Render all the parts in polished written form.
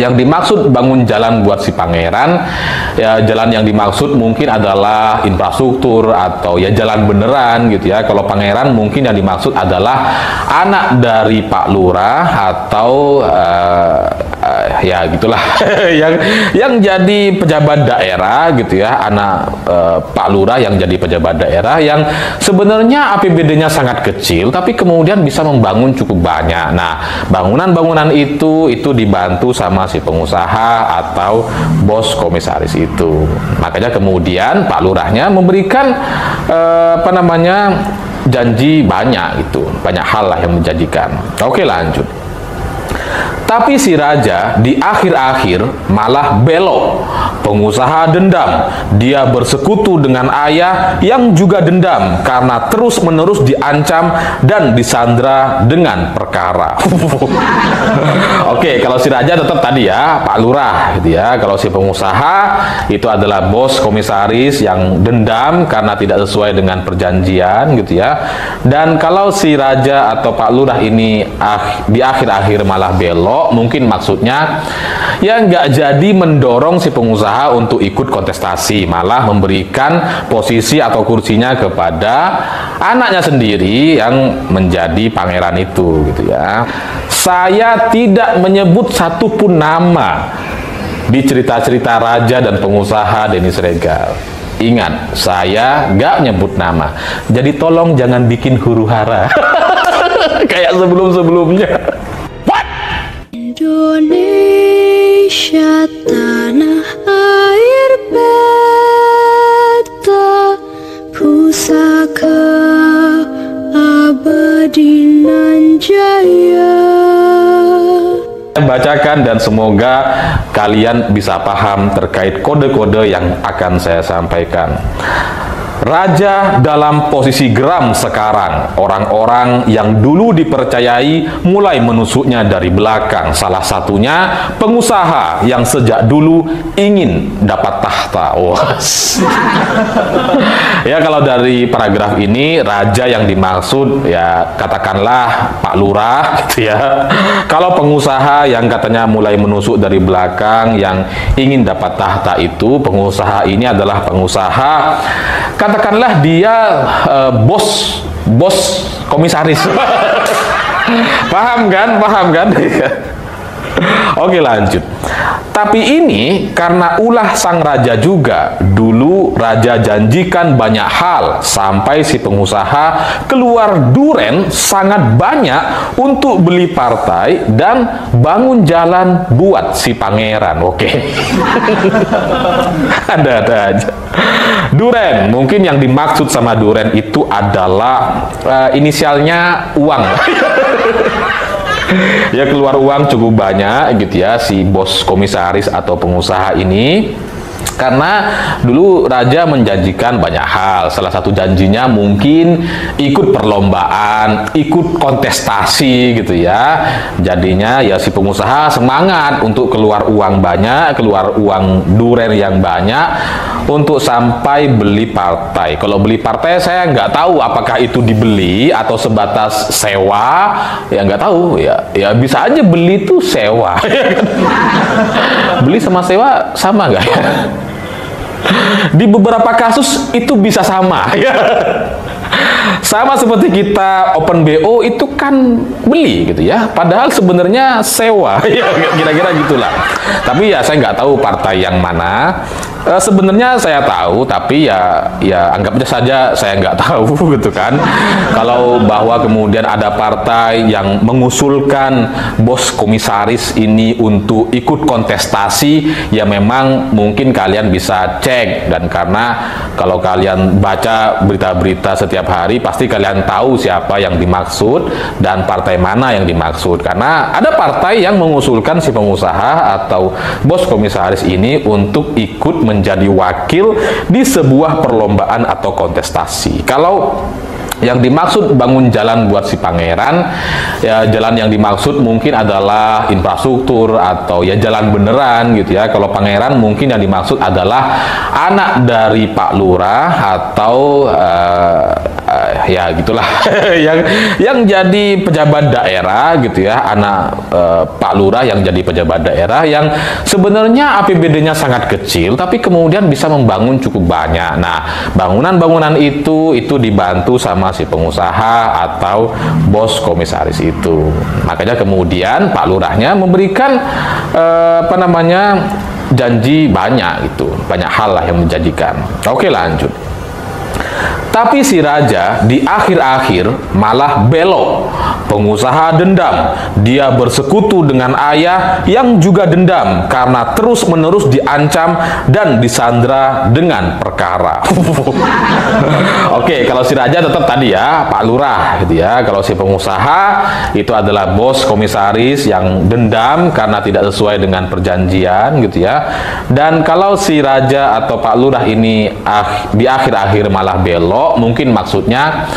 Yang dimaksud bangun jalan buat si pangeran, ya jalan yang dimaksud mungkin adalah infrastruktur atau ya jalan beneran gitu ya. Kalau pangeran mungkin yang dimaksud adalah anak dari Pak Lurah atau ya gitulah yang jadi pejabat daerah gitu ya, anak Pak Lurah yang jadi pejabat daerah yang sebenarnya APBD-nya sangat kecil tapi kemudian bisa membangun cukup banyak. Nah, bangunan-bangunan itu dibantu sama si pengusaha atau bos komisaris itu. Makanya kemudian Pak Lurahnya memberikan janji banyak itu, banyak hal lah yang menjanjikan. Oke, lanjut. Tapi si raja di akhir-akhir malah belok. Pengusaha dendam. Dia bersekutu dengan ayah yang juga dendam karena terus-menerus diancam dan disandra dengan perkara. Oke, kalau si raja tetap tadi ya, Pak Lurah gitu ya. Kalau si pengusaha itu adalah bos komisaris yang dendam karena tidak sesuai dengan perjanjian gitu ya. Dan kalau si raja atau Pak Lurah ini di akhir-akhir malah belok, mungkin maksudnya ya nggak jadi mendorong si pengusaha untuk ikut kontestasi, malah memberikan posisi atau kursinya kepada anaknya sendiri yang menjadi pangeran itu gitu ya. Saya tidak menyebut satupun nama di cerita-cerita raja dan pengusaha Denny Sregar. Ingat, saya nggak nyebut nama, jadi tolong jangan bikin huru-hara kayak sebelum-sebelumnya. Indonesia tanah air beta, pusaka abadi nan jaya. Bacakan dan semoga kalian bisa paham terkait kode-kode yang akan saya sampaikan. Raja dalam posisi geram sekarang. Orang-orang yang dulu dipercayai mulai menusuknya dari belakang. Salah satunya pengusaha yang sejak dulu ingin dapat tahta. Ya, kalau dari paragraf ini raja yang dimaksud ya katakanlah Pak Lurah gitu ya. Kalau pengusaha yang katanya mulai menusuk dari belakang yang ingin dapat tahta itu, pengusaha ini adalah pengusaha katakanlah dia bos komisaris. Paham kan? Oke, lanjut. Tapi ini karena ulah sang raja juga. Dulu raja janjikan banyak hal sampai si pengusaha keluar duren sangat banyak untuk beli partai dan bangun jalan buat si pangeran. Oke. Ada aja. Duren, mungkin yang dimaksud sama duren itu adalah inisialnya uang. Ya, keluar uang cukup banyak gitu ya si bos komisaris atau pengusaha ini. Karena dulu raja menjanjikan banyak hal. Salah satu janjinya mungkin ikut perlombaan, ikut kontestasi gitu ya. Jadinya ya si pengusaha semangat untuk keluar uang banyak, keluar uang duren yang banyak untuk sampai beli partai. Kalau beli partai saya nggak tahu apakah itu dibeli atau sebatas sewa, ya nggak tahu ya. Ya bisa aja beli itu sewa. Beli sama sewa sama nggak ya? Di beberapa kasus itu bisa sama ya. Sama seperti kita open BO itu kan beli gitu ya, padahal sebenarnya sewa ya, kira-kira gitulah. Tapi ya saya nggak tahu partai yang mana. Sebenarnya saya tahu, tapi ya anggapnya saja saya nggak tahu gitu kan. Kalau bahwa kemudian ada partai yang mengusulkan bos komisaris ini untuk ikut kontestasi, ya memang mungkin kalian bisa cek. Dan karena kalau kalian baca berita-berita setiap hari, pasti kalian tahu siapa yang dimaksud dan partai mana yang dimaksud. Karena ada partai yang mengusulkan si pengusaha atau bos komisaris ini untuk ikut menjadi wakil di sebuah perlombaan atau kontestasi. Kalau yang dimaksud bangun jalan buat si pangeran, ya jalan yang dimaksud mungkin adalah infrastruktur atau ya jalan beneran gitu ya. Kalau pangeran mungkin yang dimaksud adalah anak dari Pak Lurah atau ya gitulah yang jadi pejabat daerah gitu ya, anak Pak Lurah yang jadi pejabat daerah yang sebenarnya APBD-nya sangat kecil tapi kemudian bisa membangun cukup banyak. Nah, bangunan-bangunan itu dibantu sama si pengusaha atau bos komisaris itu. Makanya kemudian Pak Lurahnya memberikan janji banyak, gitu, banyak hal lah yang menjanjikan. Oke, lanjut. Tapi si raja di akhir-akhir malah belok. Pengusaha dendam. Dia bersekutu dengan ayah yang juga dendam karena terus-menerus diancam dan disandra dengan perkara. Oke, kalau si raja tetap tadi ya, Pak Lurah gitu ya. Kalau si pengusaha itu adalah bos komisaris yang dendam karena tidak sesuai dengan perjanjian gitu ya. Dan kalau si raja atau Pak Lurah ini di akhir-akhir malah belok, mungkin maksudnya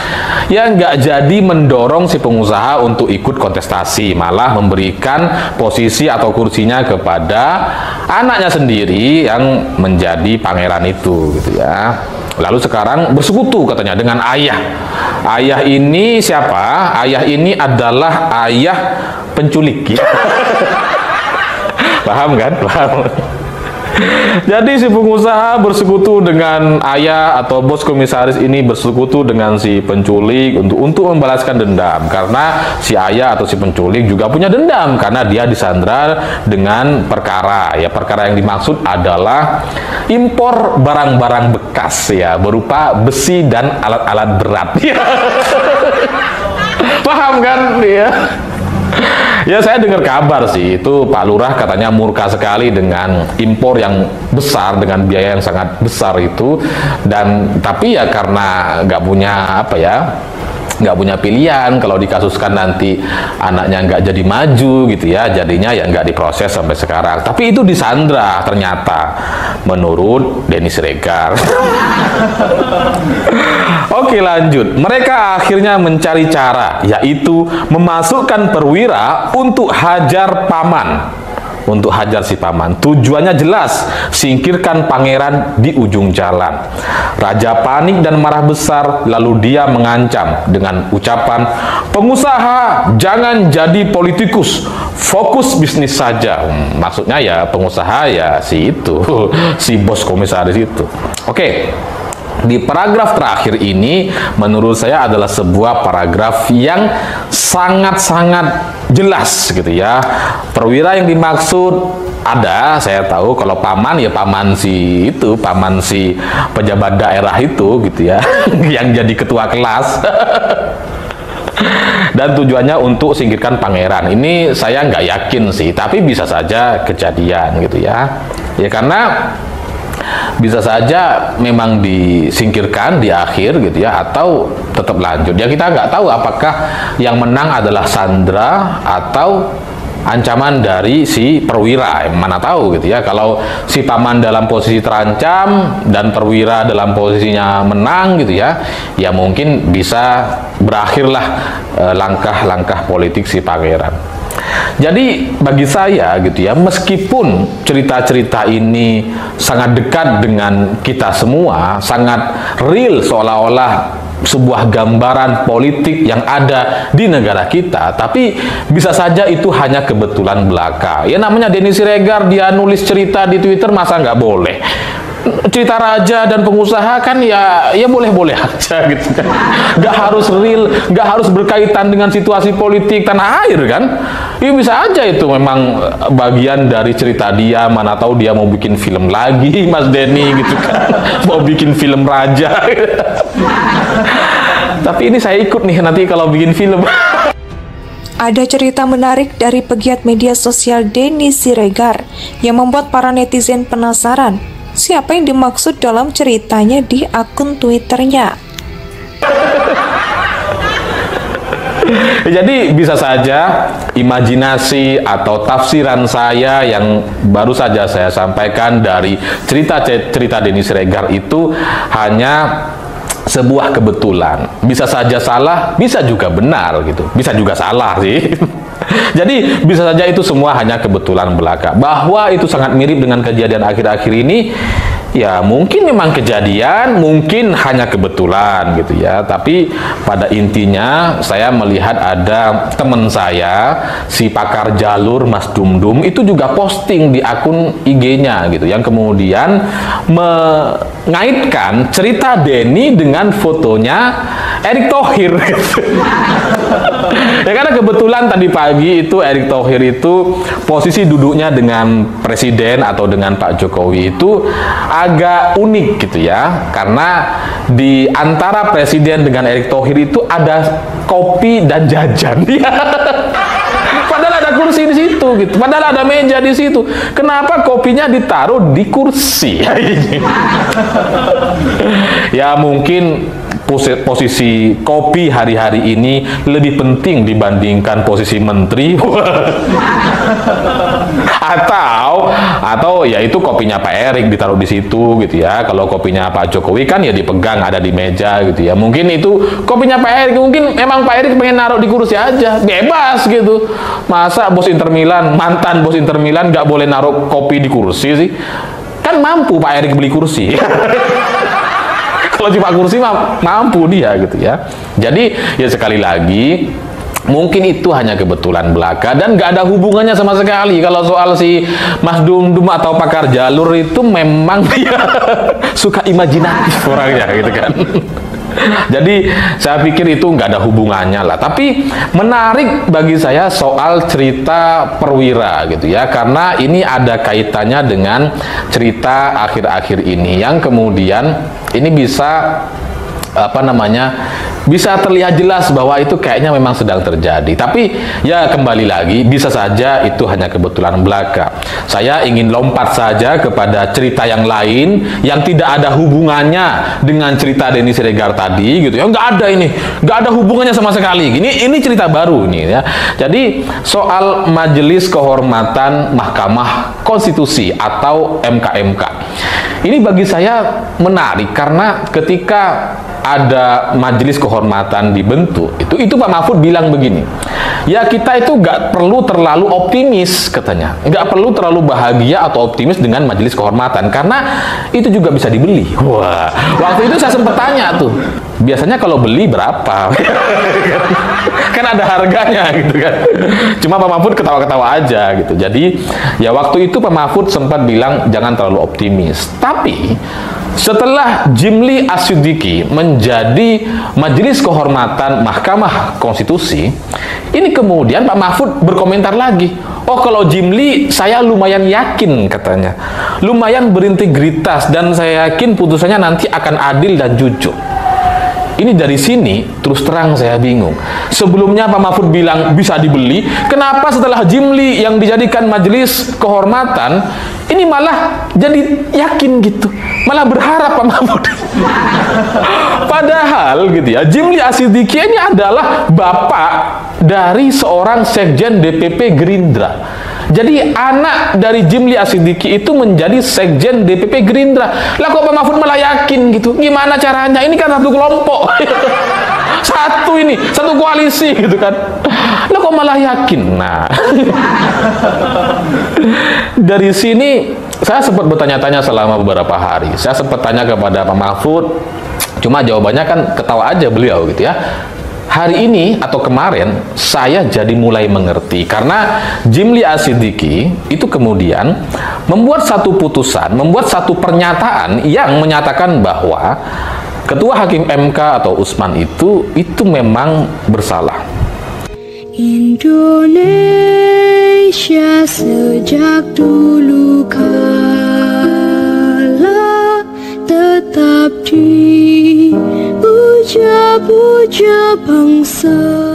ya nggak jadi mendorong si pengusaha untuk ikut kontestasi, malah memberikan posisi atau kursinya kepada anaknya sendiri yang menjadi pangeran itu gitu ya. Lalu sekarang bersekutu katanya dengan ayah. Ayah ini siapa? Ayah ini adalah ayah penculik. Paham kan? Paham. Jadi si pengusaha bersekutu dengan ayah atau bos komisaris ini bersekutu dengan si penculik untuk membalaskan dendam, karena si ayah atau si penculik juga punya dendam karena dia disandra dengan perkara. Ya, perkara yang dimaksud adalah impor barang-barang bekas ya, berupa besi dan alat-alat berat. Paham kan ya? Ya, saya dengar kabar sih itu Pak Lurah katanya murka sekali dengan impor yang besar dengan biaya yang sangat besar itu, dan tapi ya karena nggak punya pilihan, kalau dikasuskan nanti anaknya nggak jadi maju gitu ya, jadinya ya nggak diproses sampai sekarang. Tapi itu disandra ternyata menurut Denny Siregar. Oke, lanjut. Mereka akhirnya mencari cara, yaitu memasukkan perwira untuk hajar paman. Untuk hajar si paman. Tujuannya jelas, singkirkan pangeran di ujung jalan. Raja panik dan marah besar, lalu dia mengancam dengan ucapan, pengusaha jangan jadi politikus, fokus bisnis saja. Maksudnya ya pengusaha ya si itu, si bos komisaris itu. Oke. Di paragraf terakhir ini menurut saya adalah sebuah paragraf yang sangat-sangat jelas gitu ya. Perwira yang dimaksud ada, saya tahu kalau paman ya paman si pejabat daerah itu gitu ya, yang jadi ketua kelas. Dan tujuannya untuk singkirkan pangeran. Ini saya nggak yakin sih, tapi bisa saja kejadian gitu ya. Ya karena bisa saja memang disingkirkan di akhir gitu ya, atau tetap lanjut ya, kita nggak tahu apakah yang menang adalah sandra atau ancaman dari si perwira, mana tahu gitu ya. Kalau si paman dalam posisi terancam dan perwira dalam posisinya menang gitu ya, ya mungkin bisa berakhirlah langkah-langkah politik si pangeran. Jadi bagi saya gitu ya, meskipun cerita-cerita ini sangat dekat dengan kita semua, sangat real seolah-olah sebuah gambaran politik yang ada di negara kita, tapi bisa saja itu hanya kebetulan belaka. Ya namanya Denny Siregar, dia nulis cerita di Twitter, masa nggak boleh? Cerita raja dan pengusaha kan ya boleh-boleh aja gitu kan, nggak harus real, nggak harus berkaitan dengan situasi politik tanah air kan. Ya bisa aja itu memang bagian dari cerita dia, mana tahu dia mau bikin film lagi Mas Denny gitu kan, mau bikin film raja. Tapi ini saya ikut nih nanti kalau bikin film. Ada cerita menarik dari pegiat media sosial Denny Siregar yang membuat para netizen penasaran siapa yang dimaksud dalam ceritanya di akun Twitternya. Jadi bisa saja imajinasi atau tafsiran saya yang baru saja saya sampaikan dari cerita Denny Siregar itu hanya sebuah kebetulan. Bisa saja salah, bisa juga benar gitu. Bisa juga salah sih. Jadi bisa saja itu semua hanya kebetulan belaka. Bahwa itu sangat mirip dengan kejadian akhir-akhir ini, Ya mungkin memang kejadian, mungkin hanya kebetulan gitu ya. Tapi pada intinya saya melihat ada teman saya, si pakar jalur Mas Dumdum, itu juga posting di akun IG-nya gitu, yang kemudian mengaitkan cerita Denny dengan fotonya Erick Thohir gitu. Ya karena kebetulan tadi pagi itu Erick Thohir itu posisi duduknya dengan presiden atau dengan Pak Jokowi itu agak unik gitu ya, karena di antara presiden dengan Erick Thohir itu ada kopi dan jajan ya. Padahal ada kursi di situ gitu, padahal ada meja di situ. Kenapa kopinya ditaruh di kursi? Ya mungkin posisi kopi hari-hari ini lebih penting dibandingkan posisi menteri. atau ya itu kopinya Pak Erick ditaruh di situ gitu ya. Kalau kopinya Pak Jokowi kan ya dipegang ada di meja gitu ya. Mungkin itu kopinya Pak Erick, mungkin memang Pak Erick pengen naruh di kursi aja, bebas gitu. Masa bos Inter Milan, mantan bos Inter Milan nggak boleh naruh kopi di kursi sih? Kan mampu Pak Erick beli kursi. Kalau cuma kursi mampu dia gitu ya. Jadi ya sekali lagi mungkin itu hanya kebetulan belaka dan nggak ada hubungannya sama sekali. Kalau soal si Mas Dumdum atau pakar jalur itu memang dia suka imajinatif orangnya gitu kan. Jadi saya pikir itu nggak ada hubungannya lah. Tapi menarik bagi saya soal cerita Perwira gitu ya, karena ini ada kaitannya dengan cerita akhir-akhir ini yang kemudian ini bisa bisa terlihat jelas bahwa itu kayaknya memang sedang terjadi. Tapi ya kembali lagi, bisa saja itu hanya kebetulan belaka. Saya ingin lompat saja kepada cerita yang lain yang tidak ada hubungannya dengan cerita Denny Siregar tadi gitu ya. Nggak ada ini, nggak ada hubungannya sama sekali. Ini cerita baru nih ya. Jadi soal Majelis Kehormatan Mahkamah Konstitusi atau MKMK. Ini bagi saya menarik karena ketika ada majelis kehormatan dibentuk, itu Pak Mahfud bilang begini, ya kita itu nggak perlu terlalu optimis katanya, nggak perlu terlalu bahagia atau optimis dengan majelis kehormatan karena itu juga bisa dibeli. Wah, waktu itu saya sempat tanya tuh, biasanya kalau beli berapa? Kan ada harganya gitu kan. Cuma Pak Mahfud ketawa-ketawa aja gitu. Jadi ya waktu itu Pak Mahfud sempat bilang jangan terlalu optimis. Tapi setelah Jimli Asyidiki menjadi Majelis Kehormatan Mahkamah Konstitusi, ini kemudian Pak Mahfud berkomentar lagi. Oh, kalau Jimli saya lumayan yakin katanya. Lumayan berintegritas dan saya yakin putusannya nanti akan adil dan jujur. Ini dari sini terus terang saya bingung. Sebelumnya Pak Mahfud bilang bisa dibeli, kenapa setelah Jimli yang dijadikan majelis kehormatan ini malah jadi yakin gitu, malah berharap Pak Mahfud. Padahal gitu ya, Jimli Asyidiki ini adalah bapak dari seorang sekjen DPP Gerindra. Jadi anak dari Jimli Asyidiki itu menjadi sekjen DPP Gerindra. Lah kok Pak Mahfud malah yakin gitu? Gimana caranya? Ini kan satu kelompok. Satu koalisi gitu kan. Lah kok malah yakin? Nah. Dari sini saya sempat bertanya-tanya selama beberapa hari. Saya sempat tanya kepada Pak Mahfud, cuma jawabannya kan ketawa aja beliau gitu ya. Hari ini atau kemarin saya jadi mulai mengerti karena Jimli Asyidiki itu kemudian membuat satu putusan, membuat satu pernyataan yang menyatakan bahwa Ketua Hakim MK atau Usman itu memang bersalah. Indonesia sejak dulu kala tetap dipuja-puja bangsa.